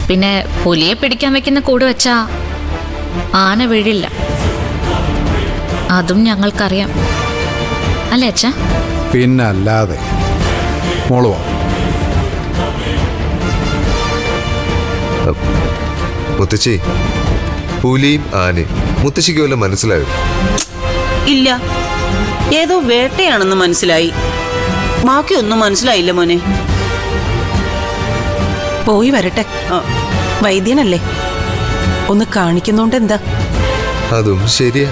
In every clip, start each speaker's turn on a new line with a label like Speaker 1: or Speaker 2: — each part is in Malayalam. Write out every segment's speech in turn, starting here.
Speaker 1: പിന്നെ പുലിയെ പിടിക്കാൻ വെക്കുന്ന കൂട് വെച്ചാ ആന വീഴില്ല. അതും ഞങ്ങൾക്കറിയാം, അല്ലേ അച്ഛാ?
Speaker 2: പിന്നല്ലാതെ. മോളുവാ.
Speaker 3: മുത്തശ്ശി, പുലിയും ആനയും മുത്തശ്ശിക്ക് വല്ല മനസ്സിലായോ?
Speaker 4: ഇല്ല, ഏതോ വേട്ടയാണെന്ന് മനസ്സിലായി. ബാക്കിയൊന്നും മനസ്സിലായില്ല മോനെ.
Speaker 5: പോയി വരട്ടെ, വൈദ്യനല്ലേ, ഒന്ന് കാണിക്കുന്നോണ്ട് എന്താ?
Speaker 3: അതും ശരിയാ.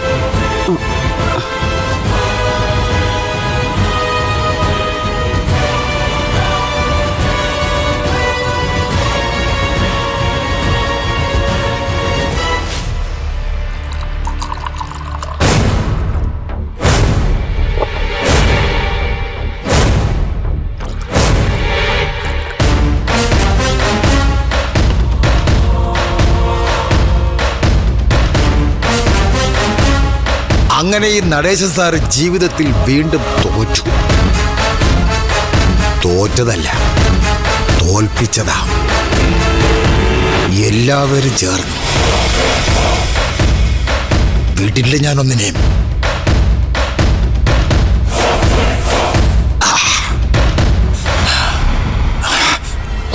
Speaker 6: അങ്ങനെ ഈ നടേശൻ സാറ് ജീവിതത്തിൽ വീണ്ടും തോറ്റു. തോറ്റതല്ല, തോൽപ്പിച്ചതാ. എല്ലാവരും ചേർന്നു. വീട്ടില്ല ഞാനൊന്നിനെയും.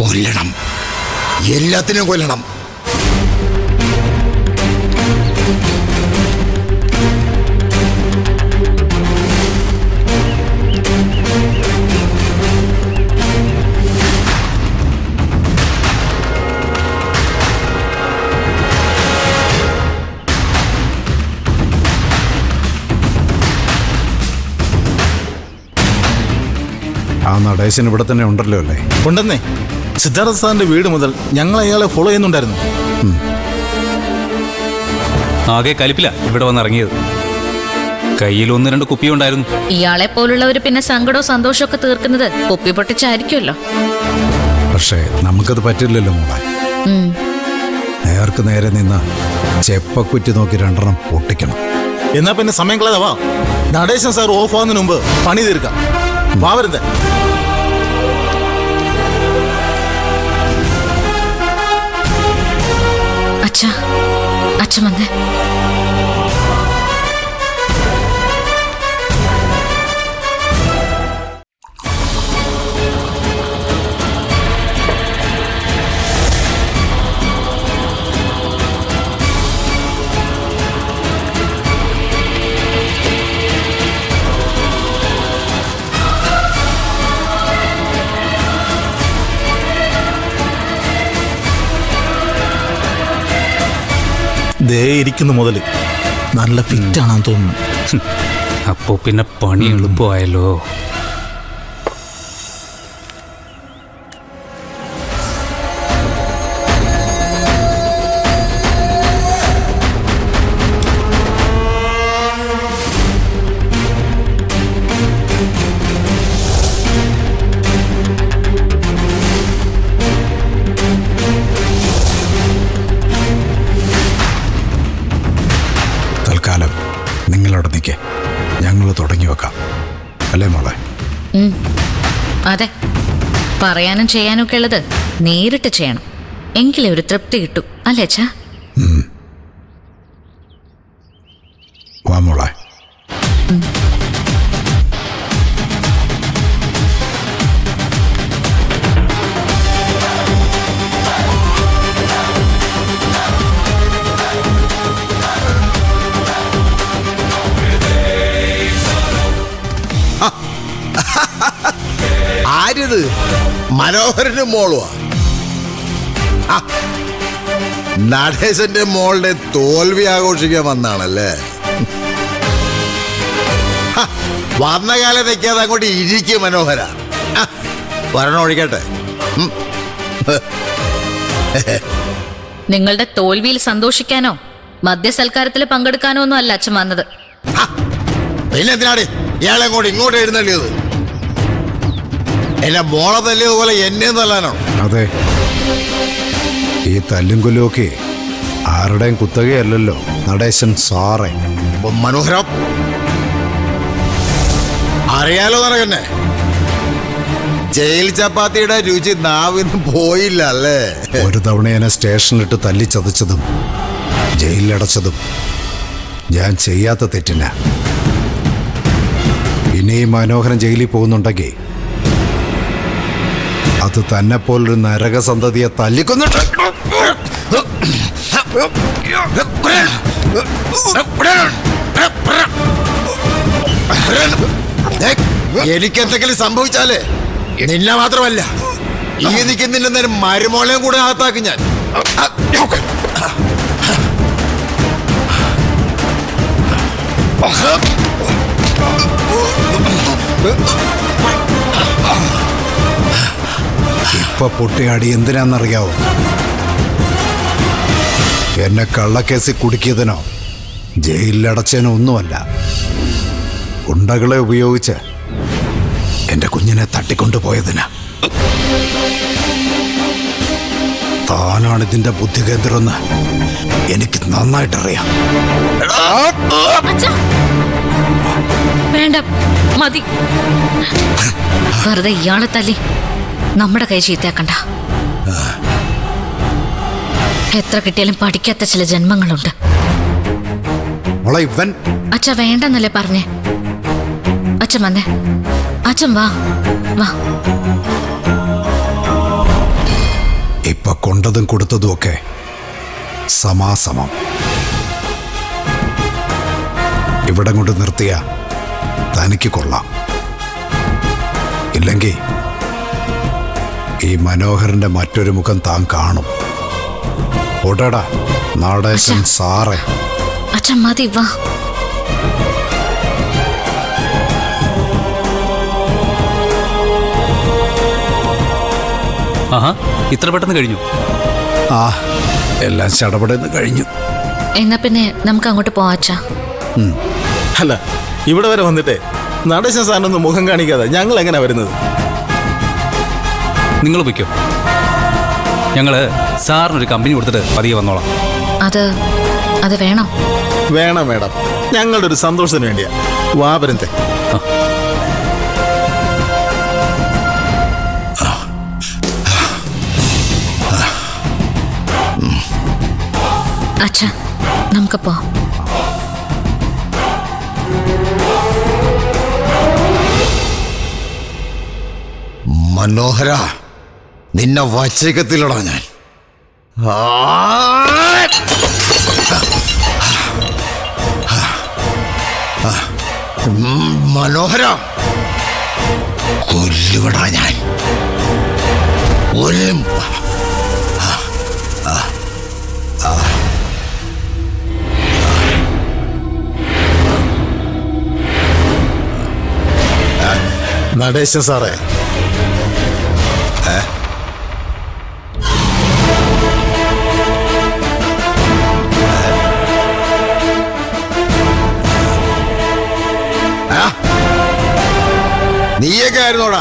Speaker 6: കൊല്ലണം, എല്ലാത്തിനും കൊല്ലണം.
Speaker 2: ആ നടേശൻ ഇവിടെ തന്നെ ഉണ്ടല്ലോ അല്ലേ?
Speaker 7: ഉണ്ടെന്നേ. സിദ്ധാർത്ഥ സാറിന്റെ വീട് മുതൽ ഞങ്ങൾ അയാളെ ഫോളോ ചെയ്യുന്നുണ്ടായിരുന്നു.
Speaker 8: ആകെ കലിപ്പില ഇവിടെ വന്നിറങ്ങിയത്. കയ്യിൽ 1-2 കുപ്പിയുണ്ടായിരുന്നു.
Speaker 1: ഇയാളെ പോലുള്ളവര് പിന്നെ സങ്കടവും സന്തോഷവും ഒക്കെ തീർക്കുന്നത് കുപ്പി പൊട്ടിച്ചായിരിക്കുമല്ലോ.
Speaker 2: പക്ഷേ നമുക്കത് പറ്റില്ലല്ലോ മോളെ. നേർക്ക് നേരെ നിന്ന് ചെപ്പക്കുറ്റി നോക്കി 2 പൊട്ടിക്കണം.
Speaker 7: എന്നാ പിന്നെ സമയം കളയാ. വാ, നടേശൻ സാർ ഓഫ് ആവുന്നതിന് മുമ്പ് പണി തീർക്കാം. വാ വരുന്നേ.
Speaker 1: അച്ഛാ, അച്ഛൻ വന്നേ.
Speaker 7: ദേ ഇരിക്കുന്നു മുതല് നല്ല ഫിറ്റാണെന്ന് തോന്നുന്നു.
Speaker 8: അപ്പോ പിന്നെ പണി എളുപ്പമായല്ലോ.
Speaker 2: തൽക്കാലം നിങ്ങളവിടെ നിൽക്കേ, ഞങ്ങൾ തുടങ്ങി വെക്കാം, അല്ലേ മോളെ?
Speaker 1: അതെ, പറയാനും ചെയ്യാനും ഒക്കെ ഉള്ളത് നേരിട്ട് ചെയ്യണം, എങ്കിലേ ഒരു തൃപ്തി കിട്ടൂ, അല്ലേ അച്ഛാ?
Speaker 2: വാ മോളെ.
Speaker 6: ആരിത്? മനോഹരനും മോളുവാ? നടേശന്റെ മോളുടെ തോൽവി ആഘോഷിക്കാൻ വന്നാണല്ലേ? വന്ന കാലം നിൽക്കാതെ അങ്ങോട്ട് ഇരിക്കും മനോഹര. വരണൊഴിക്കട്ടെ.
Speaker 1: നിങ്ങളുടെ തോൽവിയിൽ സന്തോഷിക്കാനോ മദ്യസൽക്കാരത്തിൽ പങ്കെടുക്കാനോ ഒന്നും അല്ല അച്ഛൻ വന്നത്.
Speaker 6: പിന്നെന്തിനാടി ഇയാളെ ഇങ്ങോട്ട് എഴുന്നള്ളിയത്? എന്നെ മോളെ തല്ലിയതുപോലെ എന്നെ തല്ലാനോ?
Speaker 2: അതെ, ഈ തല്ലും കൊല്ലുമൊക്കെ ആരുടെയും കുത്തകയല്ലല്ലോ നടേശൻ സാറേ.
Speaker 6: മനോഹരം, അറിയാലോ നിനക്കെന്നെ. ജയിൽ ചപ്പാത്തിയുടെ രുചി നാവിന്ന് പോയില്ല അല്ലേ?
Speaker 2: ഒരു തവണ എന്നെ സ്റ്റേഷനിലിട്ട് തല്ലിച്ചതച്ചതും ജയിലിലടച്ചതും ഞാൻ ചെയ്യാത്ത തെറ്റിന. ഇനിയും മനോഹരൻ ജയിലിൽ പോകുന്നുണ്ടെങ്കിൽ അത് തന്നെ പോലൊരു നരകസന്തതിയെ തല്ലിക്കൊന്നിട്ട്
Speaker 6: എനിക്കെന്തെങ്കിലും സംഭവിച്ചാലേ നിന്നെ മാത്രമല്ല ഈ നിൽക്കുന്നതിന്റെ നേരം മരുമോളെയും കൂടെ അകത്താക്കും ഞാൻ.
Speaker 2: ഇപ്പൊ പൊട്ടിയാടി എന്തിനാന്നറിയാവോ? എന്നെ കള്ളക്കേസിൽ കുടുക്കിയതിനോ ജയിലിലടച്ചതിനോ ഒന്നുമല്ല. ഉണ്ടകളെ ഉപയോഗിച്ച് എന്റെ കുഞ്ഞിനെ തട്ടിക്കൊണ്ടുപോയതിന്. താനാണ് ഇതിന്റെ ബുദ്ധി കേന്ദ്രമെന്ന് എനിക്ക് നന്നായിട്ടറിയാം.
Speaker 1: വേണ്ട, മതി. വെറുതെ ഇയാളെ തല്ലി നമ്മുടെ കൈ ചീത്തയാക്കണ്ട. എത്ര കിട്ടിയാലും പഠിക്കാത്ത ചില ജന്മങ്ങളുണ്ട്.
Speaker 2: മോളെ ഇവൻ
Speaker 1: അച്ഛ വേണ്ടെന്നല്ലേ പറഞ്ഞേ? അച്ഛൻ വന്നേ, അച്ഛൻ വാ വാ.
Speaker 2: ഇപ്പൊ കൊണ്ടതും കൊടുത്തതും ഒക്കെ സമാസമം. ഇവിടെ കൊണ്ട് നിർത്തിയ തനിക്ക് കൊള്ളാം. ഇല്ലെങ്കിൽ ഈ മനോഹരന്റെ മറ്റൊരു മുഖം താൻ കാണും. ഓടാടാ നാടേശൻ സാറേ.
Speaker 1: അച്ഛൻ മതി, വാ.
Speaker 8: ആഹാ, ഇത്ര പെട്ടെന്ന് കഴിഞ്ഞു?
Speaker 2: ആ, എല്ലാം ചടപടെന്ന് കഴിഞ്ഞു.
Speaker 1: എന്നാ പിന്നെ നമുക്ക് അങ്ങോട്ട് പോവാ അച്ഛാ.
Speaker 7: അല്ല, ഇവിടെ വരെ വന്നിട്ടേ നടേശൻ സാറിനൊന്ന് മുഖം കാണിക്കാതെ ഞങ്ങൾ എങ്ങനെ വരുന്നത്?
Speaker 8: നിങ്ങൾ പൊയ്ക്കോ, ഞങ്ങള് സാറിനൊരു കമ്പനി കൊടുത്തിട്ട് പതിയെ വന്നോളാം.
Speaker 1: അത് വേണോ?
Speaker 7: വേണം മേഡം, ഞങ്ങളുടെ ഒരു സന്തോഷത്തിന് വേണ്ടിയാ. വാ പരന്തേ.
Speaker 1: അച്ഛാ, നമുക്ക് പോ.
Speaker 6: മനോഹര, നിന്നെ വച്ചേക്കത്തിലടാ ഞാൻ. മനോഹര, കൊല്ലുവിടാ ഞാൻ. കൊല്ലും.
Speaker 7: നടേശൻ സാറേ,
Speaker 6: നീയൊക്കെ ആയിരുന്നോടാ